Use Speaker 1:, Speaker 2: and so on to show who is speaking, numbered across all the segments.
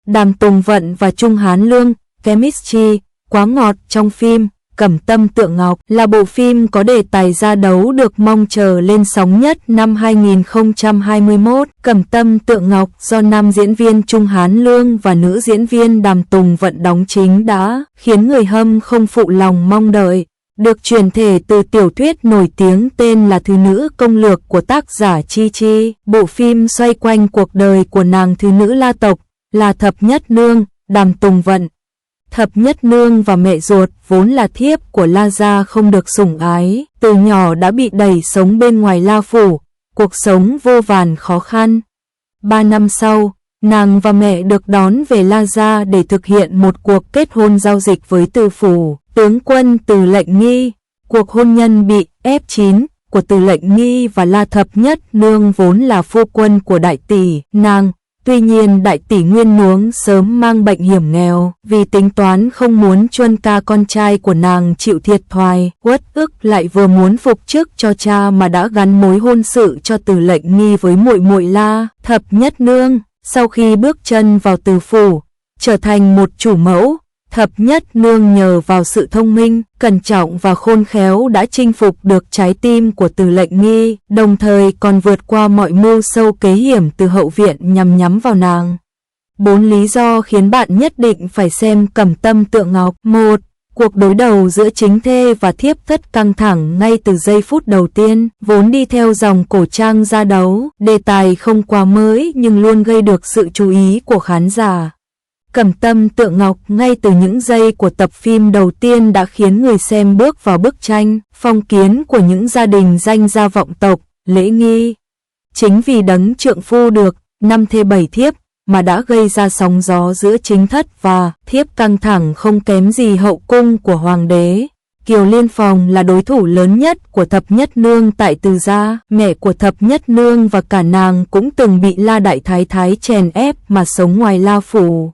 Speaker 1: Đàm Tùng Vận và Trung Hán Lương, chemistry, quá ngọt trong phim. Cẩm Tâm Tượng Ngọc là bộ phim có đề tài gia đấu được mong chờ lên sóng nhất năm 2021. Cẩm Tâm Tượng Ngọc do nam diễn viên Trung Hán Lương và nữ diễn viên Đàm Tùng Vận đóng chính đã khiến người hâm không phụ lòng mong đợi. Được chuyển thể từ tiểu thuyết nổi tiếng tên là Thứ Nữ Công Lược của tác giả Chi Chi, bộ phim xoay quanh cuộc đời của nàng thứ nữ La tộc là Thập Nhất Nương, Đàm Tùng Vận. Thập Nhất Nương và mẹ ruột vốn là thiếp của La gia không được sủng ái, từ nhỏ đã bị đẩy sống bên ngoài La phủ, cuộc sống vô vàn khó khăn. 3 năm sau, nàng và mẹ được đón về La gia để thực hiện một cuộc kết hôn giao dịch với Từ phủ, tướng quân Từ Lệnh Nghi. Cuộc hôn nhân bị ép chín của Từ Lệnh Nghi và La Thập Nhất Nương vốn là phu quân của đại tỷ nàng. Tuy nhiên đại tỷ Nguyên Nuống sớm mang bệnh hiểm nghèo, vì tính toán không muốn Chuân ca con trai của nàng chịu thiệt thòi, uất ức lại vừa muốn phục chức cho cha mà đã gắn mối hôn sự cho Từ Lệnh Nghi với muội muội La Thập Nhất Nương. Sau khi bước chân vào Từ phủ, trở thành một chủ mẫu, Thập Nhất Nương nhờ vào sự thông minh, cẩn trọng và khôn khéo đã chinh phục được trái tim của Từ Lệnh Nghi, đồng thời còn vượt qua mọi mưu sâu kế hiểm từ hậu viện nhằm nhắm vào nàng. 4 lý do khiến bạn nhất định phải xem Cẩm Tâm Tượng Ngọc. 1. Cuộc đối đầu giữa chính thê và thiếp thất căng thẳng ngay từ giây phút đầu tiên, vốn đi theo dòng cổ trang gia đấu, đề tài không quá mới nhưng luôn gây được sự chú ý của khán giả. Cẩm Tâm Tượng Ngọc ngay từ những giây của tập phim đầu tiên đã khiến người xem bước vào bức tranh, phong kiến của những gia đình danh gia vọng tộc, lễ nghi. Chính vì đấng trượng phu được 5 thê 7 thiếp mà đã gây ra sóng gió giữa chính thất và thiếp căng thẳng không kém gì hậu cung của hoàng đế. Kiều Liên Phòng là đối thủ lớn nhất của Thập Nhất Nương tại Từ gia, mẹ của Thập Nhất Nương và cả nàng cũng từng bị La Đại Thái Thái chèn ép mà sống ngoài La phủ.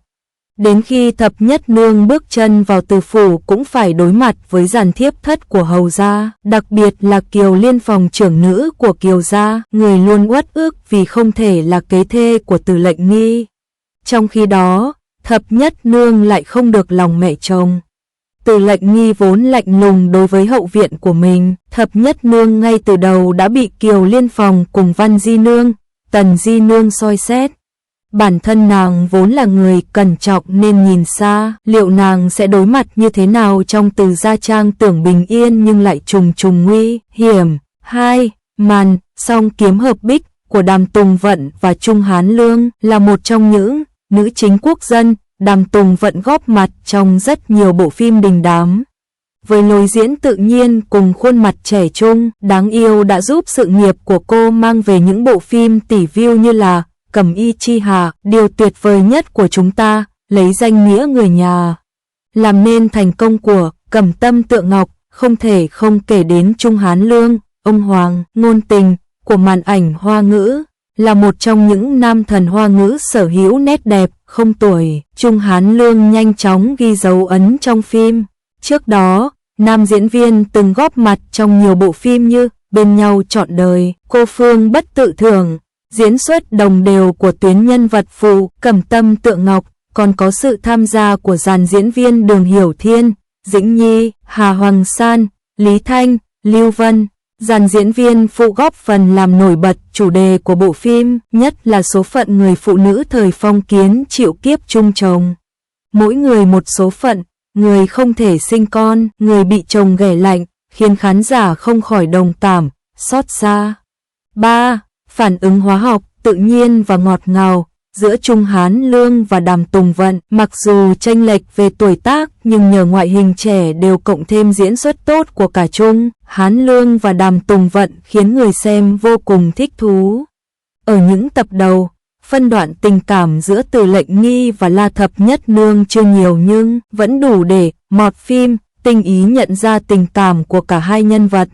Speaker 1: Đến khi Thập Nhất Nương bước chân vào Từ phủ cũng phải đối mặt với dàn thiếp thất của hầu gia, đặc biệt là Kiều Liên Phòng trưởng nữ của Kiều gia, người luôn uất ức vì không thể là kế thê của Từ Lệnh Nghi. Trong khi đó, Thập Nhất Nương lại không được lòng mẹ chồng. Từ Lệnh Nghi vốn lạnh lùng đối với hậu viện của mình, Thập Nhất Nương ngay từ đầu đã bị Kiều Liên Phòng cùng Văn Di Nương, Tần Di Nương soi xét. Bản thân nàng vốn là người cẩn trọng nên nhìn xa, liệu nàng sẽ đối mặt như thế nào trong Từ gia trang tưởng bình yên nhưng lại trùng trùng nguy hiểm. 2. Màn song kiếm hợp bích của Đàm Tùng Vận và Trung Hán Lương là một trong những nữ chính quốc dân. Đàm Tùng Vận góp mặt trong rất nhiều bộ phim đình đám. Với lối diễn tự nhiên cùng khuôn mặt trẻ trung, đáng yêu đã giúp sự nghiệp của cô mang về những bộ phim tỷ view như là Cẩm Y Chi Hà, điều tuyệt vời nhất của chúng ta, lấy danh nghĩa người nhà. Làm nên thành công của Cẩm Tâm Tượng Ngọc, không thể không kể đến Trung Hán Lương, ông hoàng, ngôn tình của màn ảnh Hoa ngữ, là một trong những nam thần Hoa ngữ sở hữu nét đẹp, không tuổi. Trung Hán Lương nhanh chóng ghi dấu ấn trong phim. Trước đó, nam diễn viên từng góp mặt trong nhiều bộ phim như Bên nhau trọn đời, Cô Phương Bất Tự Thường. Diễn xuất đồng đều của tuyến nhân vật phụ Cẩm Tâm Tượng Ngọc, còn có sự tham gia của dàn diễn viên Đường Hiểu Thiên, Dĩnh Nhi, Hà Hoàng San, Lý Thanh, Lưu Vân. Dàn diễn viên phụ góp phần làm nổi bật chủ đề của bộ phim, nhất là số phận người phụ nữ thời phong kiến chịu kiếp chung chồng. Mỗi người một số phận, người không thể sinh con, người bị chồng ghẻ lạnh, khiến khán giả không khỏi đồng cảm, xót xa. 3. Phản ứng hóa học, tự nhiên và ngọt ngào giữa Trung Hán Lương và Đàm Tùng Vận. Mặc dù chênh lệch về tuổi tác nhưng nhờ ngoại hình trẻ đều cộng thêm diễn xuất tốt của cả Trung Hán Lương và Đàm Tùng Vận khiến người xem vô cùng thích thú. Ở những tập đầu, phân đoạn tình cảm giữa Từ Lệnh Nghi và La Thập Nhất Nương chưa nhiều nhưng vẫn đủ để mọt phim, tinh ý nhận ra tình cảm của cả hai nhân vật.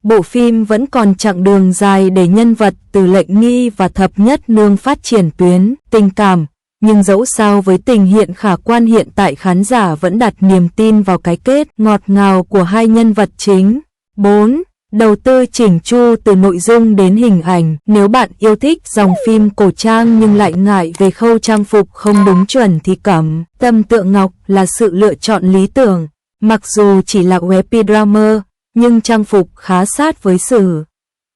Speaker 1: Bộ phim vẫn còn chặng đường dài để nhân vật Từ Lệnh Nghi và Thập Nhất Nương phát triển tuyến tình cảm, nhưng dẫu sao với tình hiện khả quan hiện tại khán giả vẫn đặt niềm tin vào cái kết ngọt ngào của hai nhân vật chính. 4. Đầu tư chỉnh chu từ nội dung đến hình ảnh. Nếu bạn yêu thích dòng phim cổ trang nhưng lại ngại về khâu trang phục không đúng chuẩn thì Cẩm Tâm Tượng Ngọc là sự lựa chọn lý tưởng. Mặc dù chỉ là web drama, nhưng trang phục khá sát với sử.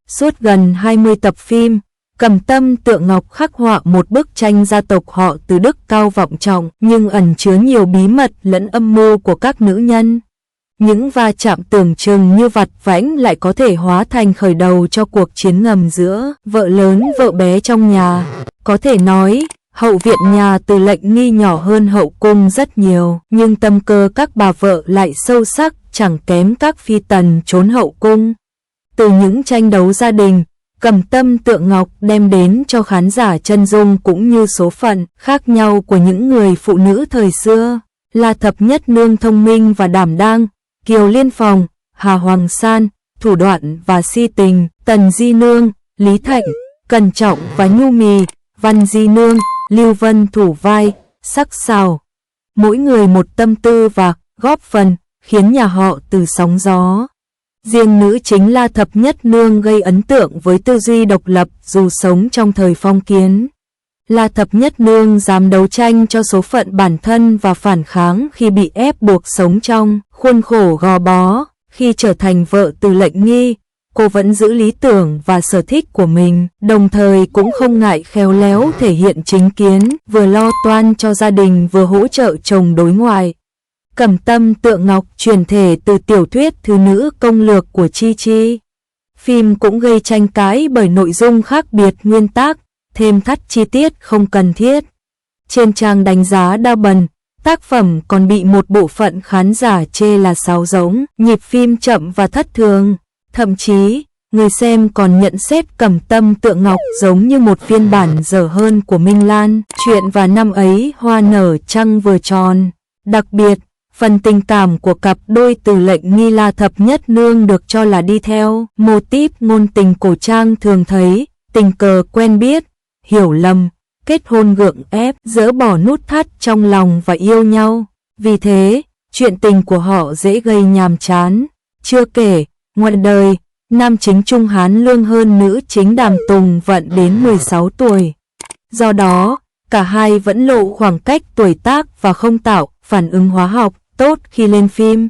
Speaker 1: Suốt gần 20 tập phim, Cẩm Tâm Tượng Ngọc khắc họa một bức tranh gia tộc họ Từ đức cao vọng trọng nhưng ẩn chứa nhiều bí mật lẫn âm mưu của các nữ nhân. Những va chạm tưởng chừng như vặt vãnh lại có thể hóa thành khởi đầu cho cuộc chiến ngầm giữa vợ lớn vợ bé trong nhà. Có thể nói, hậu viện nhà Từ Lệnh Nghi nhỏ hơn hậu cung rất nhiều, nhưng tâm cơ các bà vợ lại sâu sắc, chẳng kém các phi tần trốn hậu cung. Từ những tranh đấu gia đình, Cẩm Tâm Tượng Ngọc đem đến cho khán giả chân dung cũng như số phận khác nhau của những người phụ nữ thời xưa. La Thập Nhất Nương thông minh và đảm đang, Kiều Liên Phòng, Hà Hoàng San, thủ đoạn và si tình, Tần Di Nương, Lý Thạnh, cẩn trọng và nhu mì, Văn Di Nương, Lưu Vân thủ vai, sắc sảo. Mỗi người một tâm tư và góp phần khiến nhà họ Từ sóng gió. Riêng nữ chính La Thập Nhất Nương gây ấn tượng với tư duy độc lập dù sống trong thời phong kiến. La Thập Nhất Nương dám đấu tranh cho số phận bản thân và phản kháng khi bị ép buộc sống trong khuôn khổ gò bó. Khi trở thành vợ Từ Lệnh Nghi, cô vẫn giữ lý tưởng và sở thích của mình, đồng thời cũng không ngại khéo léo thể hiện chính kiến, vừa lo toan cho gia đình vừa hỗ trợ chồng đối ngoại. Cẩm Tâm Tượng Ngọc chuyển thể từ tiểu thuyết Thứ Nữ Công Lược của Chi Chi. Phim cũng gây tranh cãi bởi nội dung khác biệt nguyên tác, thêm thắt chi tiết không cần thiết. Trên trang đánh giá đa bần, tác phẩm còn bị một bộ phận khán giả chê là sáo rỗng, nhịp phim chậm và thất thường. Thậm chí, người xem còn nhận xét Cẩm Tâm Tượng Ngọc giống như một phiên bản dở hơn của Minh Lan, chuyện và năm ấy hoa nở trăng vừa tròn. Đặc biệt, phần tình cảm của cặp đôi Từ Lệnh Nghi La Thập Nhất Nương được cho là đi theo mô típ ngôn tình cổ trang thường thấy, tình cờ quen biết, hiểu lầm, kết hôn gượng ép, dỡ bỏ nút thắt trong lòng và yêu nhau. Vì thế, chuyện tình của họ dễ gây nhàm chán. Chưa kể, ngoài đời, nam chính Trung Hán Lương hơn nữ chính Đàm Tùng Vận đến 16 tuổi. Do đó, cả hai vẫn lộ khoảng cách tuổi tác và không tạo phản ứng hóa học tốt khi lên phim.